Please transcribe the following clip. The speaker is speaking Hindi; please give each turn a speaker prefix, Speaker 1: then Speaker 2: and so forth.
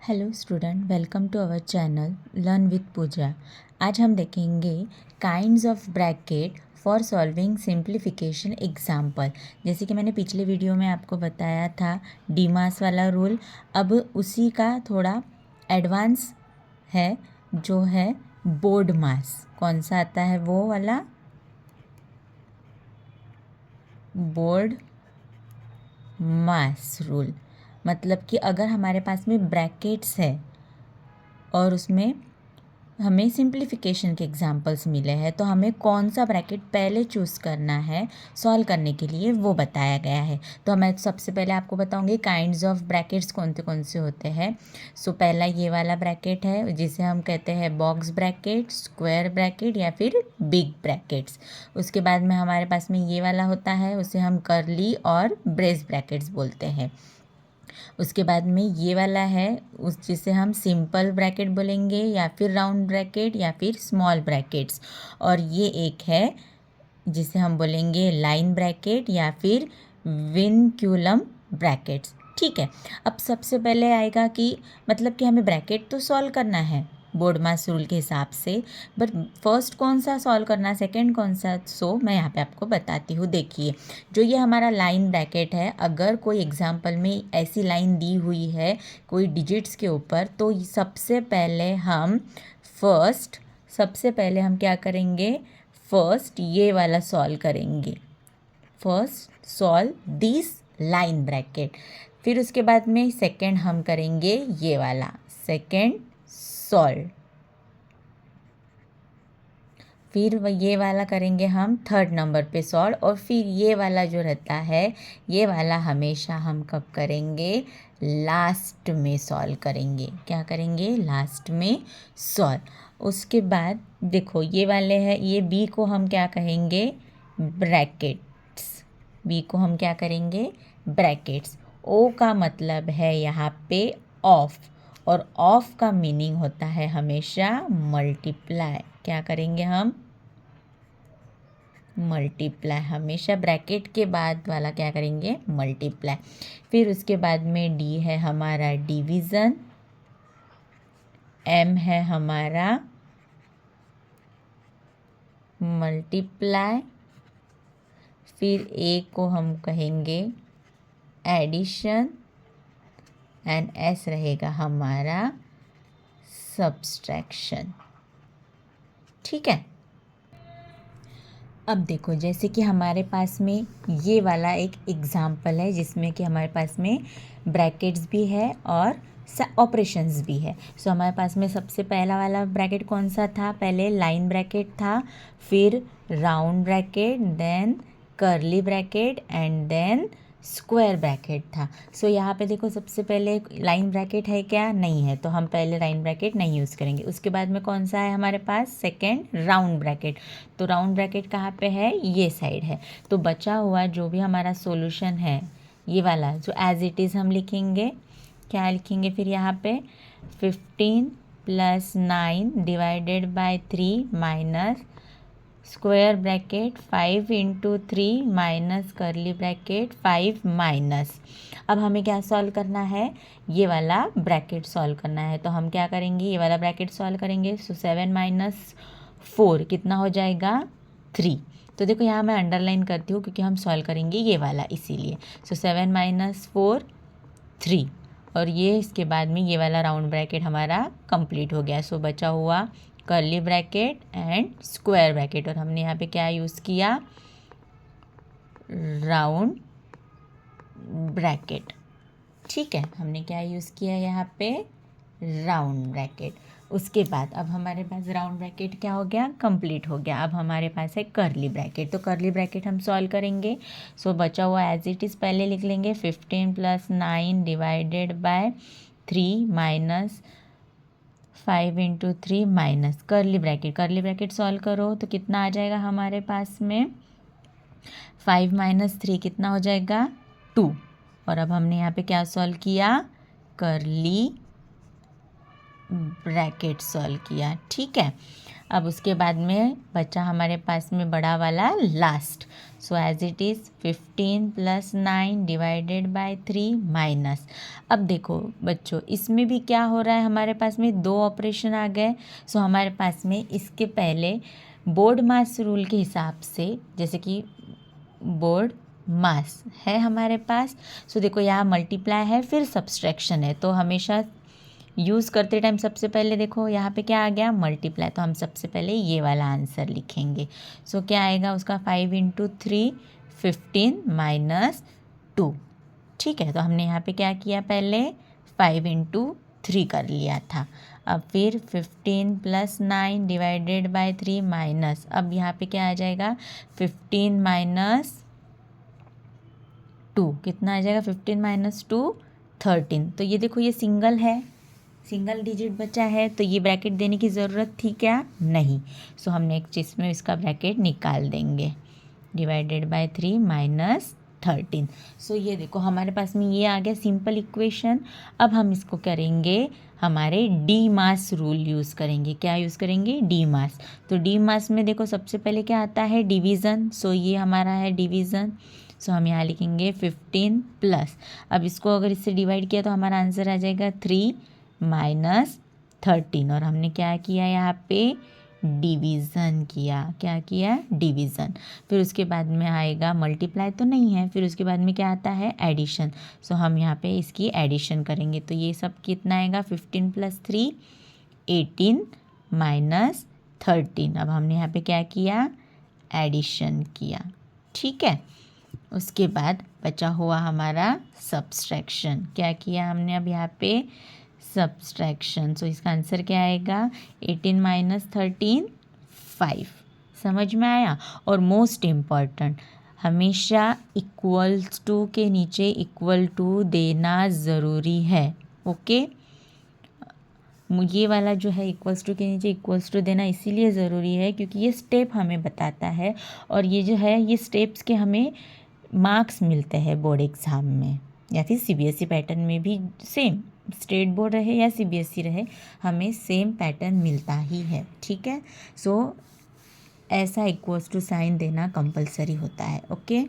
Speaker 1: Hello student, welcome to our channel learn with Pooja. आज हम देखेंगे kinds of bracket for solving simplification example. जैसे कि मैंने पिछले वीडियो में आपको बताया था डीमास वाला रूल, अब उसी का थोड़ा एडवांस है जो है बोर्ड मास। कौन सा आता है वो वाला? बोर्ड मास रूल। मतलब कि अगर हमारे पास में ब्रैकेट्स है और उसमें हमें सिंप्लीफिकेशन के एग्जांपल्स मिले हैं तो हमें कौन सा ब्रैकेट पहले चूज़ करना है सॉल्व करने के लिए, वो बताया गया है। तो मैं सबसे पहले आपको बताऊंगी काइंड्स ऑफ ब्रैकेट्स कौन से होते हैं। सो पहला ये वाला ब्रैकेट है जिसे हम कहते हैं बॉक्स ब्रैकेट, स्क्वायर ब्रैकेट या फिर बिग ब्रैकेट्स। उसके बाद में हमारे पास में ये वाला होता है, उसे हम कर्ली और ब्रेस ब्रैकेट्स बोलते हैं। उसके बाद में ये वाला है उस जिसे हम सिंपल ब्रैकेट बोलेंगे या फिर राउंड ब्रैकेट या फिर स्मॉल ब्रैकेट्स। और ये एक है जिसे हम बोलेंगे लाइन ब्रैकेट या फिर विनक्यूलम ब्रैकेट्स। ठीक है, अब सबसे पहले आएगा कि मतलब कि हमें ब्रैकेट तो सॉल्व करना है बोर्ड मास रूल के हिसाब से, बट फर्स्ट कौन सा सॉल्व करना, सेकंड कौन सा, सो मैं यहाँ पे आपको बताती हूँ। देखिए, जो ये हमारा लाइन ब्रैकेट है, अगर कोई एग्जांपल में ऐसी लाइन दी हुई है कोई डिजिट्स के ऊपर, तो सबसे पहले हम क्या करेंगे, फर्स्ट ये वाला सॉल्व करेंगे। First solve this line bracket, फिर उसके बाद में सेकंड हम करेंगे ये वाला, सेकंड सॉल्व, फिर ये वाला करेंगे हम थर्ड नंबर पे सॉल्व, और फिर ये वाला जो रहता है ये वाला हमेशा हम कब करेंगे, लास्ट में सॉल्व करेंगे। क्या करेंगे, लास्ट में सॉल्व। उसके बाद देखो ये वाले हैं, ये बी को हम क्या कहेंगे, ब्रैकेट्स। बी को हम क्या करेंगे, ब्रैकेट्स। ओ का मतलब है यहाँ पे ऑफ, और ऑफ का मीनिंग होता है हमेशा मल्टीप्लाई। क्या करेंगे हम, मल्टीप्लाई। हमेशा ब्रैकेट के बाद वाला क्या करेंगे, मल्टीप्लाई। फिर उसके बाद में डी है हमारा डिवीज़न, एम है हमारा मल्टीप्लाई, फिर ए को हम कहेंगे एडिशन, एंड एस रहेगा हमारा सब्सट्रैक्शन। ठीक है, अब देखो जैसे कि हमारे पास में ये वाला एक एग्जाम्पल है जिसमें कि हमारे पास में ब्रैकेट्स भी है और ऑपरेशंस भी है। सो हमारे पास में सबसे पहला वाला ब्रैकेट कौन सा था, पहले लाइन ब्रैकेट था, फिर round bracket, then curly bracket and then square bracket था। सो यहाँ पे देखो सबसे पहले लाइन ब्रैकेट है क्या, नहीं है, तो हम पहले लाइन ब्रैकेट नहीं यूज़ करेंगे। उसके बाद में कौन सा है हमारे पास, सेकेंड राउंड ब्रैकेट। तो राउंड ब्रैकेट कहाँ पे है, ये साइड है। तो बचा हुआ जो भी हमारा सॉल्यूशन है ये वाला, जो एज इट इज़ हम लिखेंगे, क्या लिखेंगे फिर यहाँ पे 15 + 9 divided by 3 minus square bracket 5 × 3 minus curly bracket 5 minus. अब हमें क्या सॉल्व करना है, ये वाला ब्रैकेट सॉल्व करना है। तो हम क्या करेंगे, ये वाला ब्रैकेट सॉल्व करेंगे। सो 7 - 4 कितना हो जाएगा, 3। तो देखो यहाँ मैं अंडरलाइन करती हूँ क्योंकि हम सॉल्व करेंगे ये वाला, इसीलिए। सो 7 - 4 3, और ये इसके बाद में ये वाला राउंड ब्रैकेट हमारा कंप्लीट हो गया। सो बचा हुआ curly bracket and square bracket, और हमने यहाँ पे क्या यूज़ किया, राउंड ब्रैकेट। ठीक है, हमने क्या यूज़ किया यहाँ पे, राउंड ब्रैकेट। उसके बाद अब हमारे पास राउंड ब्रैकेट क्या हो गया, कंप्लीट हो गया। अब हमारे पास है कर्ली ब्रैकेट, तो कर्ली ब्रैकेट हम सॉल्व करेंगे। सो बचा हुआ एज इट इज़ पहले लिख लेंगे, 15 + 9 divided by 3 minus 5 × 3 minus curly bracket solve करो तो कितना आ जाएगा हमारे पास में, 5 - 3 कितना हो जाएगा, 2। और अब हमने यहाँ पे क्या सॉल्व किया, कर्ली ब्रैकेट सॉल्व किया। ठीक है, अब उसके बाद में बचा हमारे पास में बड़ा वाला last. So as it is 15 + 9 divided by 3 minus. अब देखो बच्चों, इसमें भी क्या हो रहा है, हमारे पास में 2 ऑपरेशन आ गए। सो हमारे पास में इसके पहले बोर्ड मास रूल के हिसाब से, जैसे कि बोर्ड मास है हमारे पास, सो देखो यहाँ मल्टीप्लाई है फिर सब्सट्रैक्शन है, तो हमेशा यूज़ करते टाइम सबसे पहले देखो यहाँ पे क्या आ गया, मल्टीप्लाई, तो हम सबसे पहले ये वाला आंसर लिखेंगे। सो क्या आएगा उसका 5 × 3 15 - 2। ठीक है, तो हमने यहाँ पे क्या किया, पहले 5 × 3 कर लिया था। अब फिर 15 + 9 डिवाइडेड बाय 3 माइनस, अब यहाँ पे क्या आ जाएगा 15 - 2, कितना आ जाएगा 15 - 2 13। तो ये देखो ये सिंगल है, सिंगल डिजिट बचा है, तो ये ब्रैकेट देने की ज़रूरत थी क्या, नहीं। सो हम नेक्स्ट चीज़ में इसका ब्रैकेट निकाल देंगे, डिवाइडेड बाय 3 - 13। सो ये देखो हमारे पास में ये आ गया सिंपल इक्वेशन। अब हम इसको करेंगे, हमारे डी मास रूल यूज़ करेंगे। क्या यूज़ करेंगे, डी मास। तो डी मास में देखो सबसे पहले क्या आता है, डिवीज़न। सो ये हमारा है डिवीज़न। सो हम यहाँ लिखेंगे 15 प्लस, अब इसको अगर इससे डिवाइड किया तो हमारा आंसर आ जाएगा 3 - 13। और हमने क्या किया यहाँ पे, डिवीज़न किया। क्या किया, डिवीज़न। फिर उसके बाद में आएगा मल्टीप्लाई तो नहीं है, फिर उसके बाद में क्या आता है, एडिशन। सो हम यहाँ पे इसकी एडिशन करेंगे, तो ये सब कितना आएगा, 15 + 3 18 - 13। अब हमने यहाँ पे क्या किया, एडिशन किया। ठीक है, उसके बाद बचा हुआ हमारा सब्सट्रैक्शन। क्या किया हमने अब यहाँ पे, सब्सट्रैक्शन। सो इसका आंसर क्या आएगा, 18 - 13 5। समझ में आया। और मोस्ट इम्पॉर्टेंट, हमेशा इक्वल्स टू के नीचे इक्वल टू देना ज़रूरी है। ओके, ये वाला जो है इक्वल्स टू के नीचे इक्वल्स टू देना इसीलिए ज़रूरी है क्योंकि ये स्टेप हमें बताता है, और ये जो है ये स्टेप्स के हमें मार्क्स मिलते हैं बोर्ड एग्ज़ाम में, या फिर सीबीएसई पैटर्न में भी सेम, स्टेट बोर्ड रहे या सीबीएसई रहे, हमें सेम पैटर्न मिलता ही है। ठीक है, सो ऐसा इक्वल्स टू साइन देना कंपलसरी होता है। ओके।